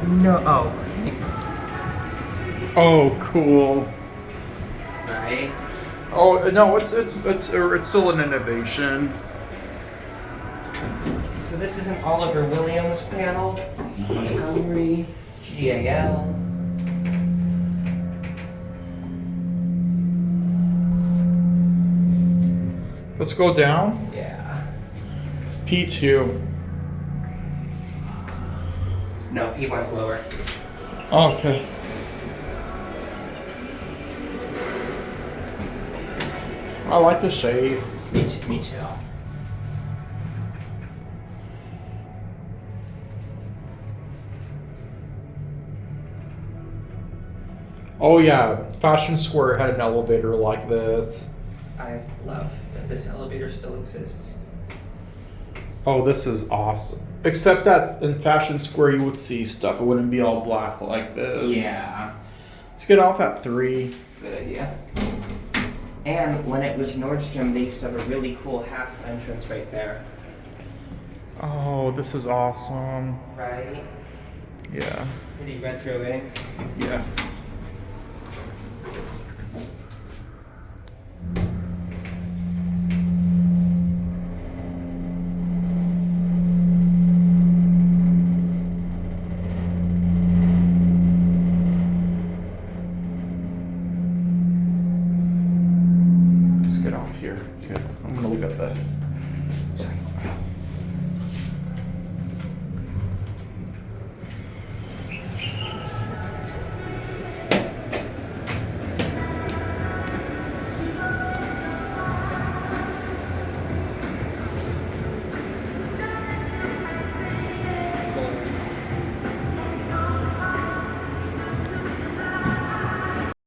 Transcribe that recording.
No. Oh. Oh, cool. Right. Oh no, it's still an innovation. So this is an Oliver Williams panel. Hungry. GAL. Let's go down. Yeah. P2. No, P1's lower. Okay. I like the shade. Me too. Oh yeah, Fashion Square had an elevator like this. I love that this elevator still exists. Oh, this is awesome. Except that in Fashion Square you would see stuff. It wouldn't be all black like this. Yeah. Let's get off at 3. Good idea. And when it was Nordstrom, they used to have a really cool half entrance right there. Oh, this is awesome. Right? Yeah. Pretty retro, eh? Yes.